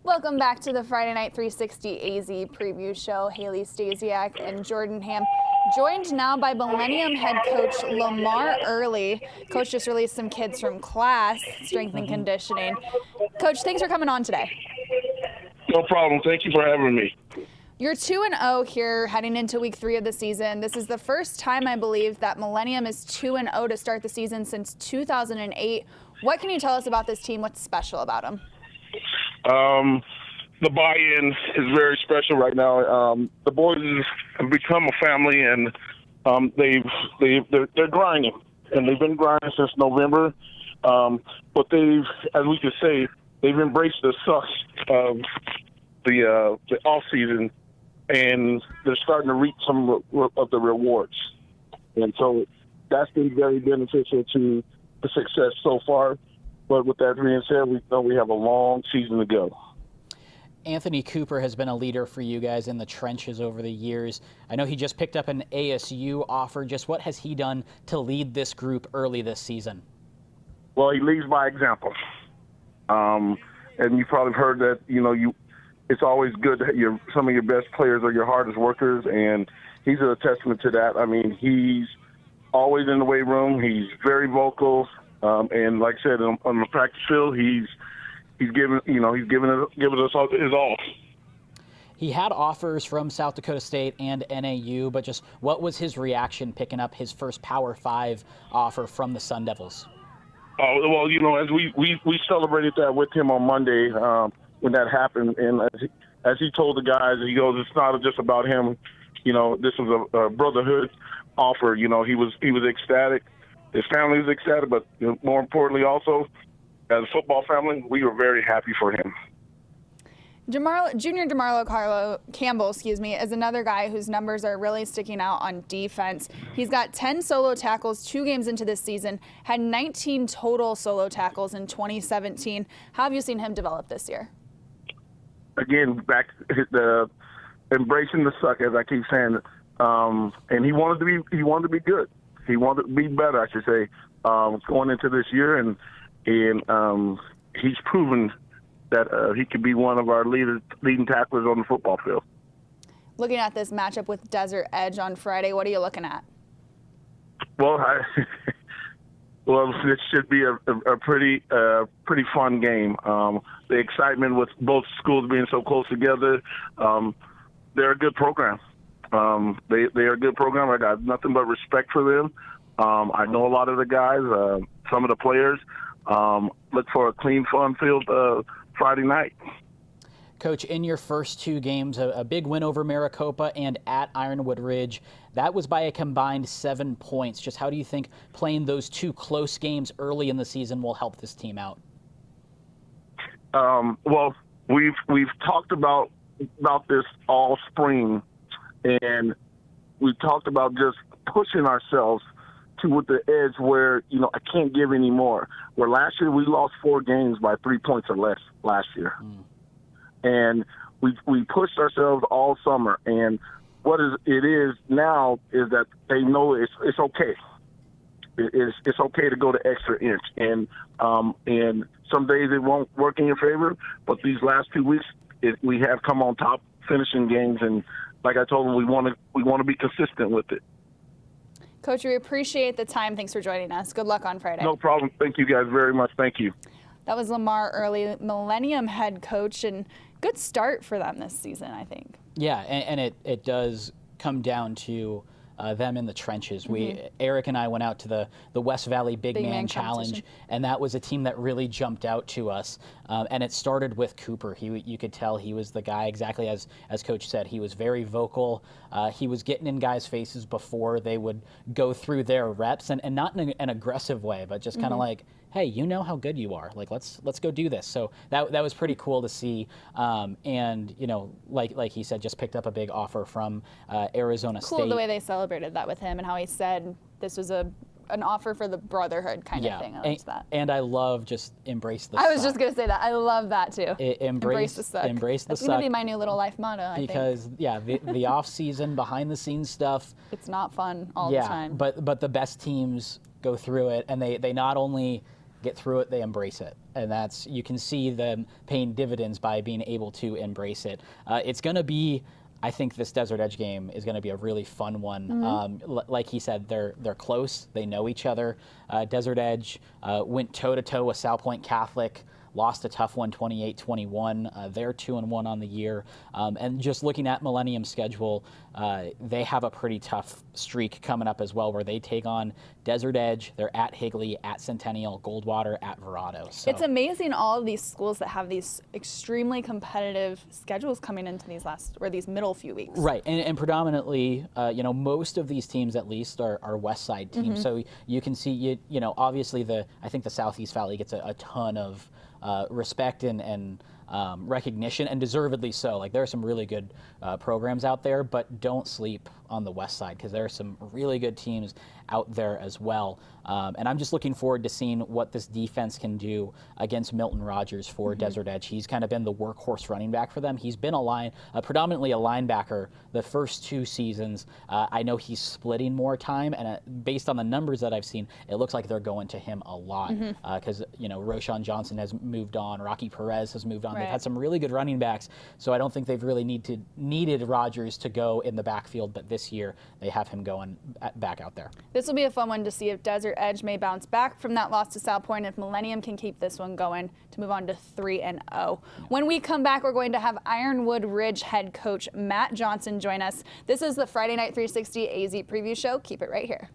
Welcome back to the Friday Night 360 AZ preview show. Haley Stasiak and Jordan Ham, joined now by Millennium head coach Lamar Early. Coach just released some kids from class, strength and conditioning. Coach, thanks for coming on today. No problem. Thank you for having me. You're 2-0 here heading into week 3 of the season. This is the first time, I believe, that Millennium is 2-0 to start the season since 2008. What can you tell us about this team? What's special about them? The buy-in is very special right now. The boys have become a family, and they're grinding, and they've been grinding since November. But they've, as we could say, they've embraced the suck of the off season, and they're starting to reap some of the rewards. And so that's been very beneficial to the success so far. But with that being said, we know we have a long season to go. Anthony Cooper has been a leader for you guys in the trenches over the years. I know he just picked up an ASU offer. Just what has he done to lead this group early this season? Well, he leads by example. And you probably heard that, it's always good that some of your best players are your hardest workers, and he's a testament to that. I mean, he's always in the weight room. He's very vocal. And like I said, on the practice field, he's giving us all his all. He had offers from South Dakota State and NAU, but just what was his reaction picking up his first Power 5 offer from the Sun Devils? Oh, well, as we celebrated that with him on Monday when that happened, and as he told the guys, he goes, it's not just about him. This was a brotherhood offer. He was ecstatic. His family was ecstatic, but more importantly, also as a football family, we were very happy for him. Junior DeMarlo Campbell, is another guy whose numbers are really sticking out on defense. He's got 10 solo tackles 2 games into this season, had 19 total solo tackles in 2017. How have you seen him develop this year? Again, back the embracing the suck, as I keep saying, and he wanted to be good. He wanted to be better, I should say, going into this year, and he's proven that he could be one of our leading tacklers on the football field. Looking at this matchup with Desert Edge on Friday, what are you looking at? Well, it should be a pretty fun game. The excitement with both schools being so close together, they're a good program. They are a good program. I got nothing but respect for them. I know a lot of the guys, some of the players. Look for a clean, fun field Friday night. Coach, in your first 2 games, a big win over Maricopa and at Ironwood Ridge, that was by a combined 7 points. Just how do you think playing those 2 close games early in the season will help this team out? Well, we've talked about this all spring, and we talked about just pushing ourselves to with the edge where, I can't give any more. Where last year we lost 4 games by 3 points or less last year. And we pushed ourselves all summer. And what it is now is that they know it's okay. It's okay to go the extra inch. And some days it won't work in your favor, but these last 2 weeks we have come on top, finishing games, and like I told them, we want to be consistent with it. Coach, we appreciate the time. Thanks for joining us. Good luck on Friday. No problem. Thank you guys very much. Thank you. That was Lamar Early, Millennium head coach, and good start for them this season, I think. Yeah, and it does come down to them in the trenches. Eric and I went out to the West Valley Big Man Challenge, and that was a team that really jumped out to us. And it started with Cooper. You could tell he was the guy, exactly as Coach said. He was very vocal. He was getting in guys' faces before they would go through their reps, and not in an aggressive way, but just kind of like, hey, you know how good you are. Like, let's go do this. So that was pretty cool to see. And like he said, just picked up a big offer from Arizona State. Cool the way they celebrated that with him, and how he said this was an offer for the brotherhood kind of thing. I liked that. And I love just embrace the suck. I was just going to say that. I love that too. Embrace the suck. Embrace the suck. That's going to be my new little life motto, I think. Because, the off-season, behind-the-scenes stuff. It's not fun all the time. But the best teams go through it, and they not only get through it, they embrace it. And that's, you can see them paying dividends by being able to embrace it. It's going to be, I think this Desert Edge game is going to be a really fun one. Like he said, they're close. They know each other. Desert Edge went toe-to-toe with South Point Catholic, lost a tough one, 28-21. They're 2-1 on the year. And just looking at Millennium's schedule, they have a pretty tough streak coming up as well, where they take on Desert Edge, they're at Higley, at Centennial, Goldwater, at Verado. So it's amazing all of these schools that have these extremely competitive schedules coming into these middle few weeks. Right, and predominantly, most of these teams at least are West Side teams. So you can see, obviously I think the Southeast Valley gets a ton of respect and recognition, and deservedly so. Like, there are some really good programs out there, but don't sleep on the West Side, because there are some really good teams out there as well. And I'm just looking forward to seeing what this defense can do against Milton Rogers for Desert Edge. He's kind of been the workhorse running back for them. He's been predominantly a linebacker the first 2 seasons. I know he's splitting more time, and based on the numbers that I've seen, it looks like they're going to him a lot, because Roshan Johnson has moved on, Rocky Perez has moved on. They've had some really good running backs, so I don't think they've really needed Rogers to go in the backfield, but this year they have him going back out there. This will be a fun one to see if Desert Edge may bounce back from that loss to South Point, if Millennium can keep this one going to move on to 3-0. When we come back, we're going to have Ironwood Ridge head coach Matt Johnson join us. This is the Friday Night 360 AZ preview show. Keep it right here.